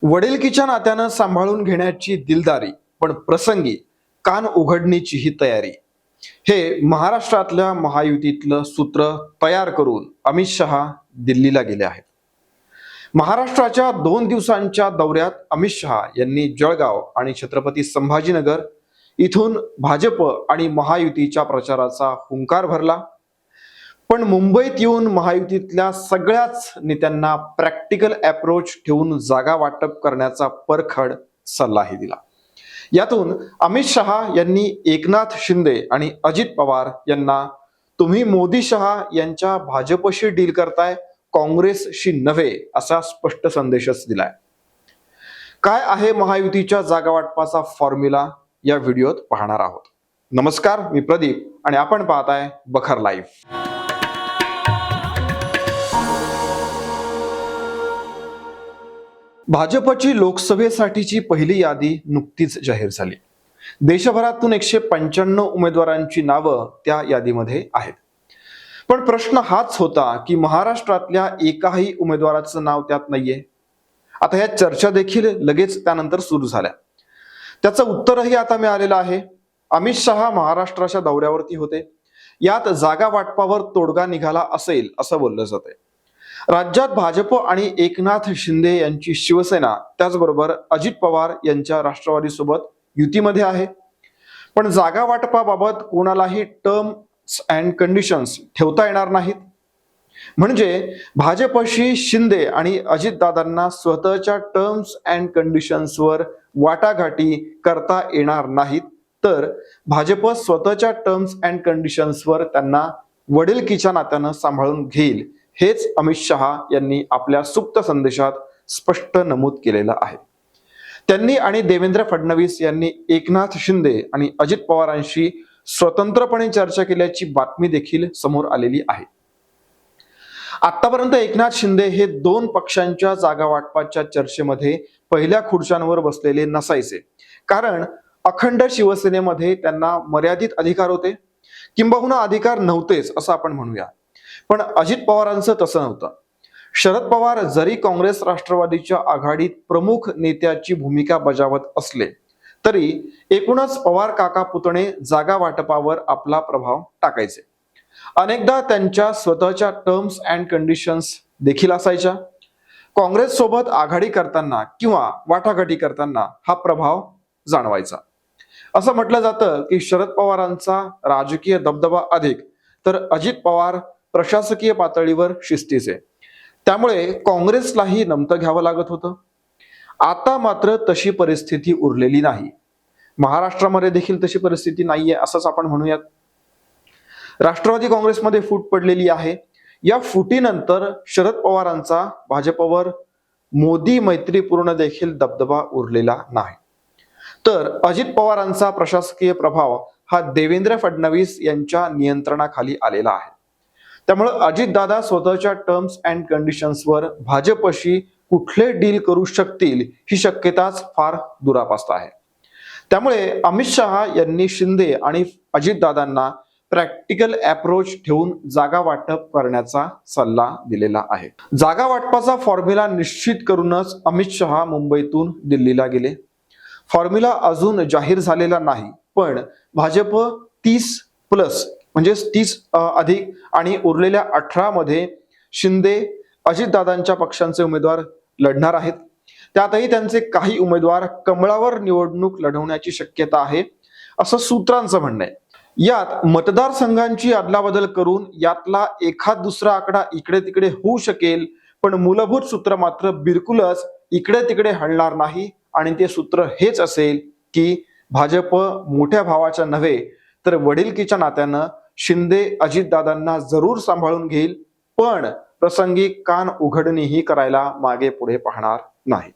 वडिलकीच्या नात्यानं सांभाळून घेण्याची दिलदारी, पण प्रसंगी कान उघडणीचीही तयारी. हे महाराष्ट्रातल्या महायुतीतलं सूत्र तयार करून अमित शहा दिल्लीला गेले आहेत. महाराष्ट्राच्या 2 दिवसांच्या दौऱ्यात अमित शहा यांनी जळगाव आणि छत्रपती संभाजीनगर इथून भाजप आणि महायुतीच्या प्रचाराचा हुंकार भरला. पण मुंबईत येऊन महायुतीतल्या सगळ्याच नेत्यांना प्रॅक्टिकल अप्रोच ठेवून जागा वाटप करण्याचा परखड सल्लाही दिला. यातून अमित शहा यांनी एकनाथ शिंदे आणि अजित पवार यांना तुम्ही मोदी शहा यांच्या भाजपशी डील करताय, काँग्रेसशी नव्हे, असा स्पष्ट संदेशच दिलाय. काय आहे महायुतीच्या जागा वाटपाचा फॉर्म्युला, या व्हिडिओत पाहणार आहोत. नमस्कार, मी प्रदीप आणि आपण पाहताय बखर लाईव्ह. भाजपची लोकसभेसाठीची पहिली यादी नुकतीच जाहीर झाली. देशभरातून 195 उमेदवारांची नावं त्या यादीमध्ये आहेत. पण प्रश्न हाच होता की महाराष्ट्रातल्या एकाही उमेदवाराचं नाव त्यात नाहीये. आता या चर्चा देखील लगेच त्यानंतर सुरू झाल्या. त्याचं उत्तरही आता मिळालेलं आहे. अमित शहा महाराष्ट्राच्या दौऱ्यावरती होते. यात जागा वाटपावर तोडगा निघाला असेल असं बोललं जातंय. राज्यात भाजप आणि एकनाथ शिंदे यांची शिवसेना, त्याचबरोबर अजित पवार यांच्या राष्ट्रवादी सोबत युतीमध्ये आहे. पण जागा वाटपाबाबत कोणालाही टर्म्स अँड कंडिशन्स ठेवता येणार नाहीत. म्हणजे भाजपशी शिंदे आणि अजितदादांना स्वतःच्या टर्म्स अँड कंडिशन्सवर वाटाघाटी करता येणार नाहीत, तर भाजप स्वतःच्या टर्म्स अँड कंडिशन्सवर त्यांना वडिलकीच्या नात्यानं सांभाळून घेईल, हेच अमित शहा यांनी आपल्या सुप्त संदेशात स्पष्ट नमूद केलेलं आहे. त्यांनी आणि देवेंद्र फडणवीस यांनी एकनाथ शिंदे आणि अजित पवारांशी स्वतंत्रपणे चर्चा केल्याची बातमी देखील समोर आलेली आहे. आतापर्यंत एकनाथ शिंदे हे 2 पक्षांच्या जागा वाटपाच्या चर्चेमध्ये पहिल्या खुर्च्यांवर बसलेले नसायचे, कारण अखंड शिवसेनेमध्ये त्यांना मर्यादित अधिकार होते, किंबहुना अधिकार नव्हतेच असं आपण म्हणूया. पण अजित पवारांचं तसं नव्हतं. शरद पवार जरी काँग्रेस राष्ट्रवादीच्या आघाडीत प्रमुख नेत्याची भूमिका बजावत असले तरी एकूणच पवार काका पुतणे जागा वाटपावर आपला प्रभाव टाकायचे. अनेकदा त्यांच्या स्वतःच्या टर्म्स अँड कंडिशन्स देखील असायच्या. काँग्रेस सोबत आघाडी करताना किंवा वाटाघाटी करताना हा प्रभाव जाणवायचा. असं म्हटलं जातं की शरद पवारांचा राजकीय दबदबा अधिक, तर अजित पवार प्रशासकीय पातळीवर शिस्तीचे. त्यामुळे काँग्रेसलाही नमतं घ्यावं लागत होतं. आता मात्र तशी परिस्थिती उरलेली नाही. महाराष्ट्रामध्ये देखील तशी परिस्थिती नाहीये असंच आपण म्हणूयात. राष्ट्रवादी काँग्रेसमध्ये फूट पडलेली आहे. या फुटीनंतर शरद पवारांचा भाजपवर मोदी मैत्रीपूर्ण देखील दबदबा उरलेला नाही. तर अजित पवारांचा प्रशासकीय प्रभाव हा देवेंद्र फडणवीस यांच्या नियंत्रणाखाली आलेला आहे. त्यामुळे अजितदादा स्वतःच्या टर्म्स अँड कंडिशन्सवर भाजपशी कुठले डील करू शकतील ही शक्यताच फार दुरापास्त आहे. त्यामुळे अमित शहा यांनी शिंदे आणि अजितदादांना प्रॅक्टिकल अप्रोच ठेवून जागा वाटप करण्याचा सल्ला दिलेला आहे. जागा वाटपाचा फॉर्म्युला निश्चित करूनच अमित शहा मुंबईतून दिल्लीला गेले. फॉर्म्युला अजून जाहीर झालेला नाही, पण भाजप 30+ म्हणजे 30 अधिक आणि उरलेल्या 18 मध्ये शिंदे अजितदादांच्या पक्षांचे उमेदवार लढणार आहेत. त्यातही त्यांचे काही उमेदवार कमळावर निवडणूक लढवण्याची शक्यता आहे असं सूत्रांचं म्हणणं आहे. यात मतदारसंघांची अदलाबदल करून यातला एखाद दुसरा आकडा इकडे तिकडे होऊ शकेल, पण मूलभूत सूत्र मात्र बिलकुलच इकडे तिकडे हलणार नाही. आणि ते सूत्र हेच असेल की भाजप मोठ्या भावाच्या नव्हे तर वडिलकीच्या नात्यानं शिंदे अजितदादांना जरूर सांभाळून घेईल, पण प्रसंगी कान उघडणीही करायला मागे पुढे पाहणार नाही.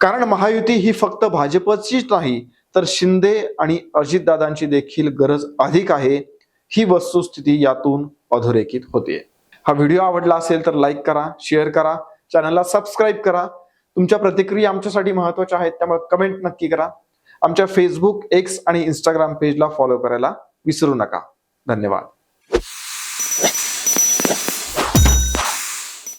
कारण महायुती ही फक्त भाजपचीच नाही तर शिंदे आणि अजितदादांची देखील गरज अधिक आहे. ही वस्तुस्थिती यातून अधोरेखित होते. हा व्हिडिओ आवडला असेल तर लाईक करा, शेअर करा, चॅनलला सबस्क्राईब करा. तुमच्या प्रतिक्रिया आमच्यासाठी महत्त्वाच्या आहेत, त्यामुळे कमेंट नक्की करा. आमच्या फेसबुक, एक्स आणि इंस्टाग्राम पेजला फॉलो करायला विसरू नका. धन्यवाद.